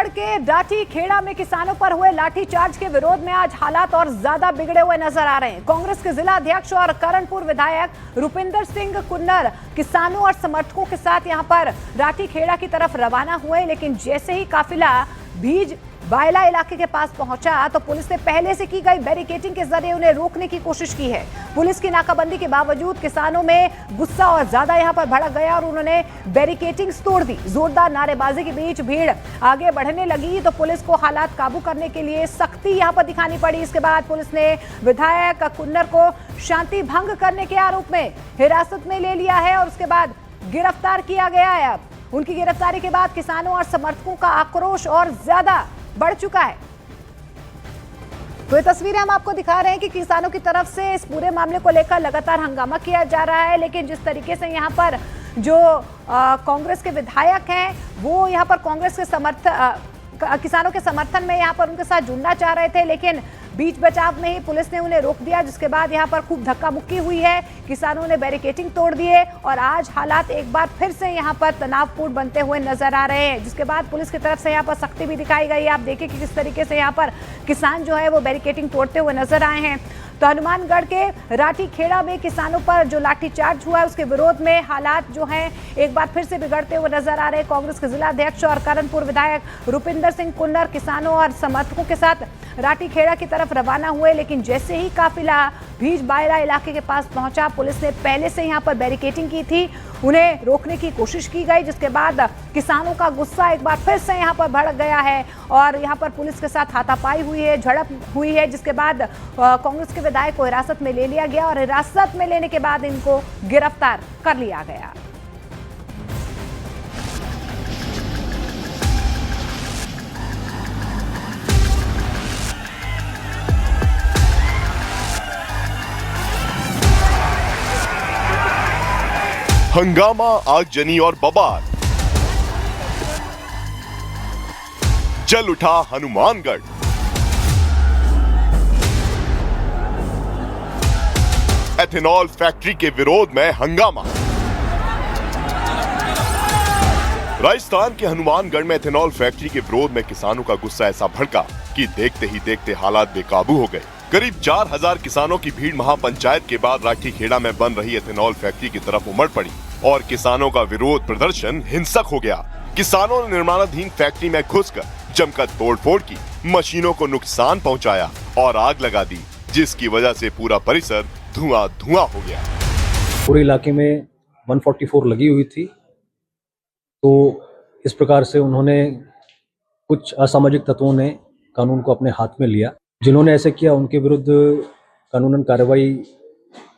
हनुमानगढ़ के डाठी खेड़ा में किसानों पर हुए लाठीचार्ज के विरोध में आज हालात और ज्यादा बिगड़े हुए नजर आ रहे हैं। कांग्रेस के जिला अध्यक्ष और करणपुर विधायक रुपिंदर सिंह कुन्नर किसानों और समर्थकों के साथ यहां पर डाठी खेड़ा की तरफ रवाना हुए, लेकिन जैसे ही काफिला भीज बायला इलाके के पास पहुंचा तो पुलिस ने पहले से की गई बैरिकेडिंग के जरिए उन्हें रोकने की कोशिश की है। पुलिस की नाकाबंदी के बावजूद किसानों में गुस्सा और ज्यादा यहां पर भड़क गया और उन्होंने बैरिकेडिंग तोड़ दी। जोरदार नारेबाजी के बीच भीड़ आगे बढ़ने लगी तो पुलिस को हालात काबू करने के लिए सख्ती यहां पर दिखानी पड़ी। इसके बाद पुलिस ने विधायक कुन्नर को शांति भंग करने के आरोप में हिरासत में ले लिया है और उसके बाद गिरफ्तार किया गया है। अब उनकी गिरफ्तारी के बाद किसानों और समर्थकों का आक्रोश और ज्यादा बढ़ चुका है। तो ये तस्वीरें हम आपको दिखा रहे हैं कि किसानों की तरफ से इस पूरे मामले को लेकर लगातार हंगामा किया जा रहा है, लेकिन जिस तरीके से यहाँ पर जो कांग्रेस के विधायक हैं वो यहाँ पर कांग्रेस के किसानों के समर्थन में यहाँ पर उनके साथ जुड़ना चाह रहे थे, लेकिन बीच बचाव में ही पुलिस ने उन्हें रोक दिया, जिसके बाद यहाँ पर खूब धक्का मुक्की हुई है। किसानों ने बैरिकेडिंग तोड़ दिए और आज हालात एक बार फिर से यहाँ पर तनावपूर्ण बनते हुए नजर आ रहे हैं, जिसके बाद पुलिस की तरफ से यहाँ पर सख्ती भी दिखाई गई है। आप देखिए कि किस तरीके से यहाँ पर किसान जो है वो बैरिकेडिंग तोड़ते हुए नजर आए हैं। तो हनुमानगढ़ के राठी खेड़ा में किसानों पर जो लाठीचार्ज हुआ है उसके विरोध में हालात जो हैं एक बार फिर से बिगड़ते हुए नजर आ रहे हैं। कांग्रेस के जिला अध्यक्ष और करणपुर विधायक रुपिंदर सिंह कुन्नर किसानों और समर्थकों के साथ राठी खेड़ा की तरफ रवाना हुए, लेकिन जैसे ही काफिला भीज बायला इलाके के पास पहुंचा पुलिस ने पहले से यहां पर बैरिकेडिंग की थी, उन्हें रोकने की कोशिश की गई, जिसके बाद किसानों का गुस्सा एक बार फिर से यहां पर भड़क गया है और यहां पर पुलिस के साथ हाथापाई हुई है, झड़प हुई है, जिसके बाद कांग्रेस के विधायक को हिरासत में ले लिया गया और हिरासत में लेने के बाद इनको गिरफ्तार कर लिया गया। हंगामा, आगजनी और बवाल। जल उठा हनुमानगढ़। एथेनॉल फैक्ट्री के विरोध में हंगामा। राजस्थान के हनुमानगढ़ में एथेनॉल फैक्ट्री के विरोध में किसानों का गुस्सा ऐसा भड़का कि देखते ही देखते हालात बेकाबू हो गए। करीब 4000 किसानों की भीड़ महापंचायत के बाद राठी खेड़ा में बन रही एथेनॉल फैक्ट्री की तरफ उमड़ पड़ी और किसानों का विरोध प्रदर्शन हिंसक हो गया। किसानों ने निर्माणाधीन फैक्ट्री में घुसकर जमकर तोड़फोड़ की, मशीनों को नुकसान पहुंचाया और आग लगा दी, जिसकी वजह से पूरा परिसर धुआं हो गया। पूरे इलाके में 144 लगी हुई थी, तो इस प्रकार से उन्होंने कुछ असामाजिक तत्वों ने कानून को अपने हाथ में लिया। जिन्होंने ऐसे किया उनके विरुद्ध कानूनन कार्रवाई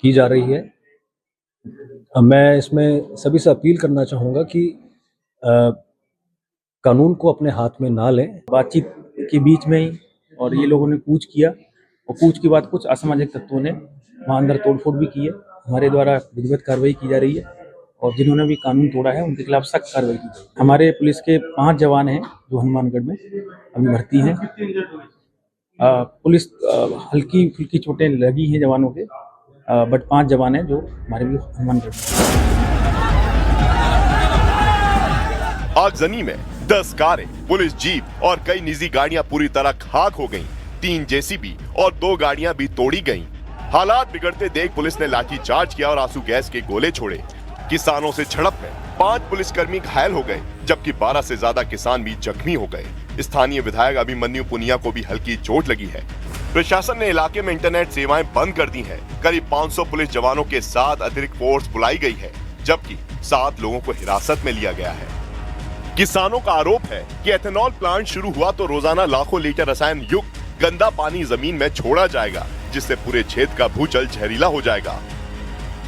की जा रही है। मैं इसमें सभी से अपील करना चाहूँगा कि कानून को अपने हाथ में ना लें। बातचीत के बीच में ही और ये लोगों ने कूच किया और कूच के बाद कुछ असामाजिक तत्वों ने वहाँ अंदर तोड़फोड़ भी की है। हमारे द्वारा विधिवत कार्रवाई की जा रही है और जिन्होंने भी कानून तोड़ा है उनके खिलाफ सख्त कार्रवाई की जाए। हमारे पुलिस के 5 जवान हैं जो हनुमानगढ़ में अभी भर्ती हैं। पुलिस हल्की फुल्की चोटें लगी हैं जवानों के, बट 5 जवान हैं जो हमारे भी हनुमानगढ़ में। आगजनी में 10 कारें, पुलिस जीप और कई निजी गाड़ियां पूरी तरह खाक हो गईं। 3 जेसीबी और 2 गाड़ियां भी तोड़ी गईं। हालात बिगड़ते देख पुलिस ने लाठीचार्ज किया और आंसू गैस के गोले छोड़े। किसानों से झड़प में 5 पुलिसकर्मी घायल हो गए, जबकि 12 से ज्यादा किसान भी जख्मी हो गए। स्थानीय विधायक अभिमन्यु पुनिया को भी हल्की चोट लगी है। प्रशासन ने इलाके में इंटरनेट सेवाएं बंद कर दी हैं। करीब 500 पुलिस जवानों के साथ अतिरिक्त फोर्स बुलाई गई है, जबकि 7 लोगों को हिरासत में लिया गया है। किसानों का आरोप है कि एथेनॉल प्लांट शुरू हुआ तो रोजाना लाखों लीटर रसायन युक्त गंदा पानी जमीन में छोड़ा जाएगा, जिससे पूरे क्षेत्र का भूजल जहरीला हो जाएगा।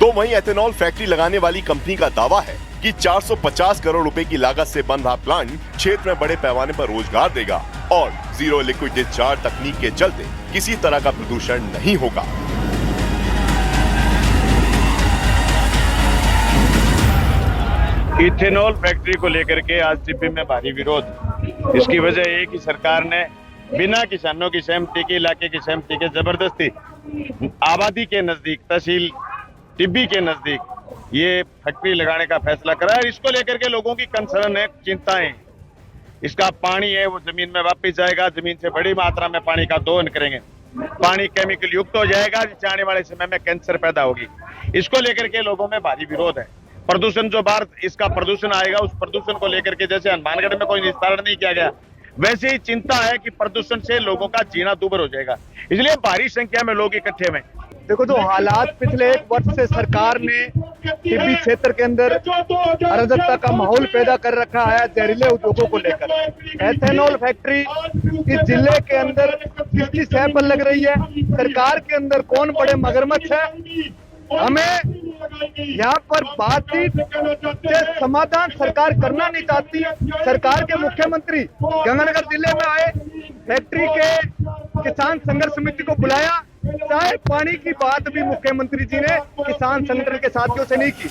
तो वहीं एथेनॉल फैक्ट्री लगाने वाली कंपनी का दावा है कि 450 करोड़ रुपए की लागत से बन रहा प्लांट क्षेत्र में बड़े पैमाने पर रोजगार देगा और जीरो लिक्विड डिस्चार्ज तकनीक के चलते किसी तरह का प्रदूषण नहीं होगा। इथेनॉल फैक्ट्री को लेकर के आज टिब्बी में भारी विरोध। इसकी वजह ये कि सरकार ने बिना किसानों की सहमति के, इलाके की सहमति के जबरदस्ती आबादी के नजदीक, तहसील टिब्बी के नजदीक ये फैक्ट्री लगाने का फैसला करा है। इसको लेकर के लोगों की कंसर्न है, चिंताएं। इसका पानी है वो जमीन में वापस जाएगा, जमीन से बड़ी मात्रा में पानी का दोहन करेंगे, पानी केमिकल युक्त हो जाएगा, जिससे आने वाले समय में कैंसर पैदा होगी। इसको लेकर के लोगों में भारी विरोध है। प्रदूषण जो बाहर इसका प्रदूषण आएगा, उस प्रदूषण को लेकर के जैसे हनुमानगढ़ में कोई निस्तारण नहीं किया गया, वैसे ही चिंता है कि प्रदूषण से लोगों का जीना दूभर हो जाएगा, इसलिए भारी संख्या में लोग इकट्ठे हुए। देखो, जो हालात पिछले 1 वर्ष से सरकार ने टिब्बी क्षेत्र के अंदर अराजकता का माहौल पैदा कर रखा है जहरीले उद्योगों को लेकर। एथेनॉल फैक्ट्री इस जिले के अंदर किसकी सह पर लग रही है, सरकार के अंदर कौन बड़े मगरमच्छ है, हमें यहाँ पर बातचीत से समाधान सरकार करना नहीं चाहती। सरकार के मुख्यमंत्री गंगानगर जिले में आए, फैक्ट्री के किसान संघर्ष समिति को बुलाया, चाहे पानी की बात भी मुख्यमंत्री जी ने किसान संगठन के साथियों से नहीं की।